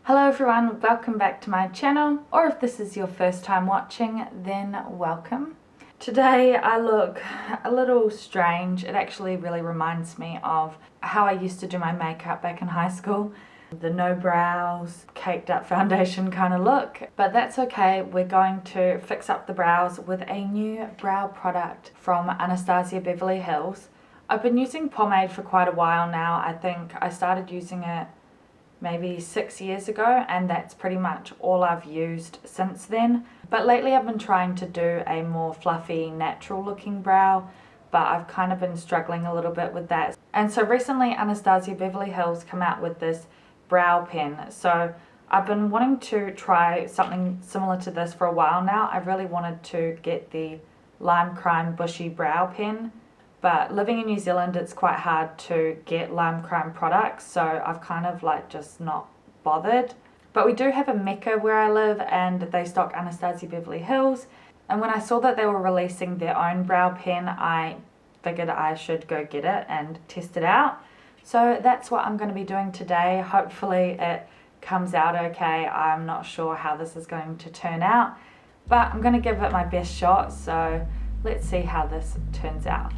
Hello everyone, welcome back to my channel, or if this is your first time watching, then welcome. Today I look a little strange. It actually really reminds me of how I used to do my makeup back in high school. The no brows, caked up foundation kind of look. But that's okay, we're going to fix up the brows with a new brow product from Anastasia Beverly Hills. I've been using pomade for quite a while now. I think I started using it maybe 6 years ago, and that's pretty much all I've used since then. But lately I've been trying to do a more fluffy, natural looking brow, but I've kind of been struggling a little bit with that. And so recently Anastasia Beverly Hills come out with this brow pen. So I've been wanting to try something similar to this for a while now. I really wanted to get the Lime Crime Bushy Brow Pen, but living in New Zealand, it's quite hard to get Lime Crime products, so I've kind of just not bothered. But we do have a Mecca where I live, and they stock Anastasia Beverly Hills. And when I saw that they were releasing their own brow pen, I figured I should go get it and test it out. So that's what I'm going to be doing today. Hopefully it comes out okay. I'm not sure how this is going to turn out, but I'm going to give it my best shot. So let's see how this turns out.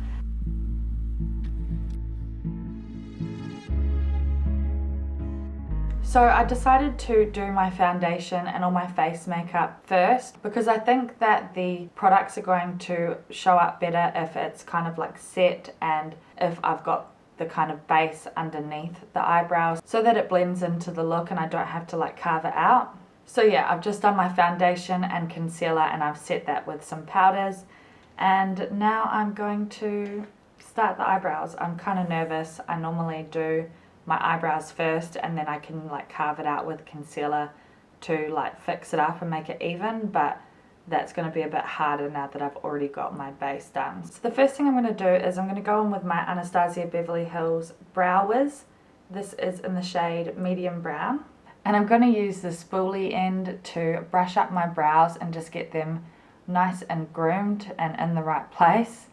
So I decided to do my foundation and all my face makeup first, because I think that the products are going to show up better if it's kind of set, and if I've got the kind of base underneath the eyebrows, so that it blends into the look and I don't have to carve it out. So yeah, I've just done my foundation and concealer, and I've set that with some powders, and now I'm going to start the eyebrows. I'm kind of nervous. I normally do my eyebrows first, and then I can carve it out with concealer to fix it up and make it even, but that's going to be a bit harder now that I've already got my base done. So the first thing I'm going to do is I'm going to go in with my Anastasia Beverly Hills Brow Wiz. This is in the shade medium brown, and I'm going to use the spoolie end to brush up my brows and just get them nice and groomed and in the right place.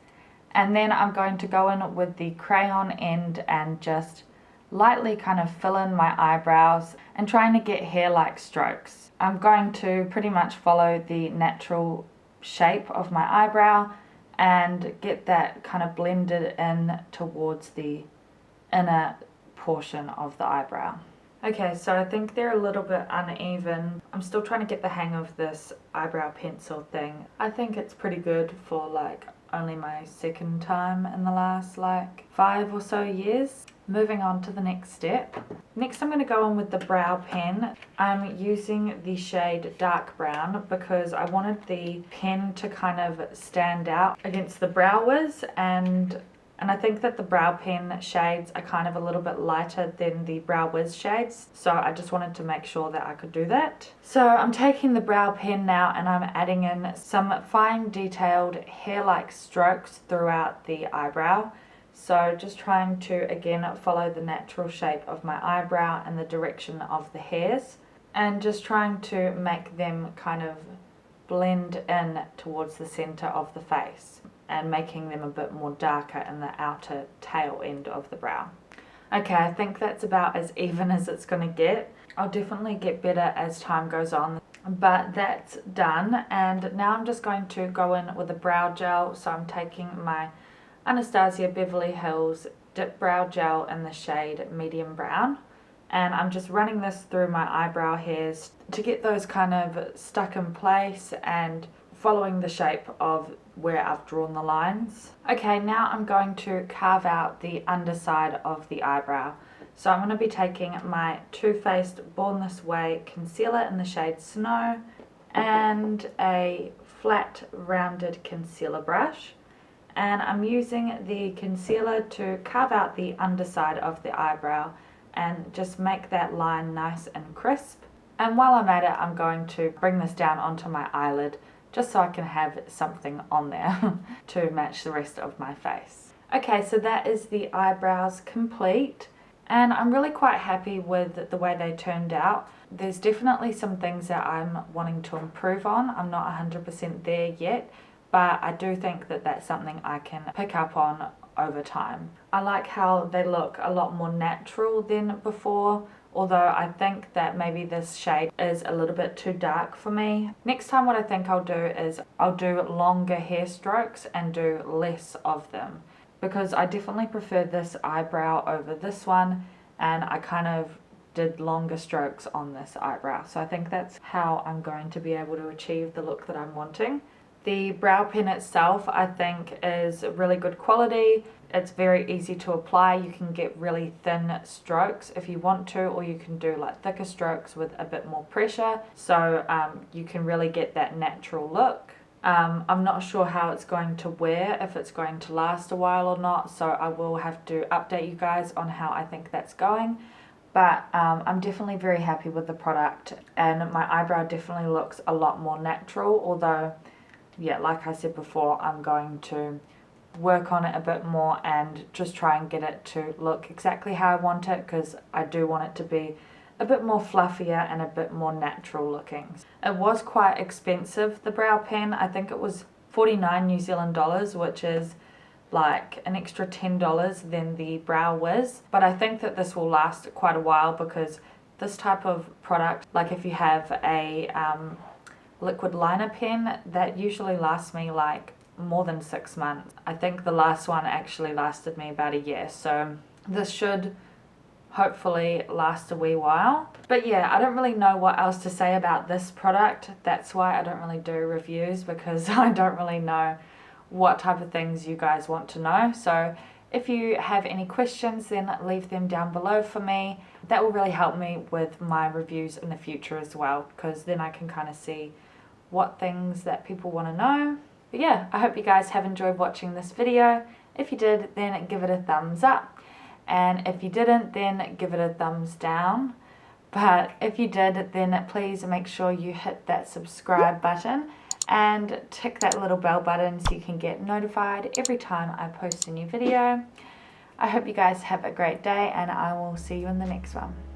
And then I'm going to go in with the crayon end and just lightly kind of fill in my eyebrows and trying to get hair-like strokes. I'm going to pretty much follow the natural shape of my eyebrow and get that kind of blended in towards the inner portion of the eyebrow. Okay, so I think they're a little bit uneven. I'm still trying to get the hang of this eyebrow pencil thing. I think it's pretty good for only my second time in the last 5 or so years. Moving on to the next step. Next I'm going to go in with the brow pen. I'm using the shade dark brown because I wanted the pen to kind of stand out against the Brow Wiz, and I think that the brow pen shades are kind of a little bit lighter than the Brow Wiz shades, so I just wanted to make sure that I could do that. So I'm taking the brow pen now and I'm adding in some fine detailed hair-like strokes throughout the eyebrow. So just trying to again follow the natural shape of my eyebrow and the direction of the hairs, and just trying to make them kind of blend in towards the center of the face and making them a bit more darker in the outer tail end of the brow. Okay, I think that's about as even as it's going to get. I'll definitely get better as time goes on, but that's done. And now I'm just going to go in with a brow gel. So I'm taking my Anastasia Beverly Hills Dipbrow Gel in the shade medium brown, and I'm just running this through my eyebrow hairs to get those kind of stuck in place and following the shape of where I've drawn the lines. Okay, now I'm going to carve out the underside of the eyebrow. So I'm going to be taking my Too Faced Born This Way concealer in the shade Snow and a flat rounded concealer brush. And I'm using the concealer to carve out the underside of the eyebrow and just make that line nice and crisp. And while I'm at it, I'm going to bring this down onto my eyelid just so I can have something on there to match the rest of my face. Okay, so that is the eyebrows complete, and I'm really quite happy with the way they turned out. There's definitely some things that I'm wanting to improve on. I'm not 100% there yet, but I do think that that's something I can pick up on over time. I like how they look a lot more natural than before, although I think that maybe this shade is a little bit too dark for me. Next time what I think I'll do is I'll do longer hair strokes and do less of them, because I definitely prefer this eyebrow over this one, and I kind of did longer strokes on this eyebrow. So I think that's how I'm going to be able to achieve the look that I'm wanting. The brow pen itself I think is really good quality. It's very easy to apply. You can get really thin strokes if you want to, or you can do like thicker strokes with a bit more pressure. So you can really get that natural look. I'm not sure how it's going to wear, if it's going to last a while or not, so I will have to update you guys on how I think that's going. But I'm definitely very happy with the product, and my eyebrow definitely looks a lot more natural, although, yeah, like I said before, I'm going to work on it a bit more and just try and get it to look exactly how I want it, because I do want it to be a bit more fluffier and a bit more natural looking. It was quite expensive, the brow pen. I think it was 49 New Zealand dollars, which is like an extra $10 than the Brow Wiz. But I think that this will last quite a while, because this type of product, like if you have a liquid liner pen, that usually lasts me like more than 6 months. I think the last one actually lasted me about a year, so this should hopefully last a wee while. But yeah, I don't really know what else to say about this product. That's why I don't really do reviews, because I don't really know what type of things you guys want to know. So if you have any questions, then leave them down below for me. That will really help me with my reviews in the future as well, because then I can kind of see what things that people want to know. But yeah, I hope you guys have enjoyed watching this video. If you did, then give it a thumbs up. And if you didn't, then give it a thumbs down. But if you did, then please make sure you hit that subscribe button and tick that little bell button so you can get notified every time I post a new video. I hope you guys have a great day, and I will see you in the next one.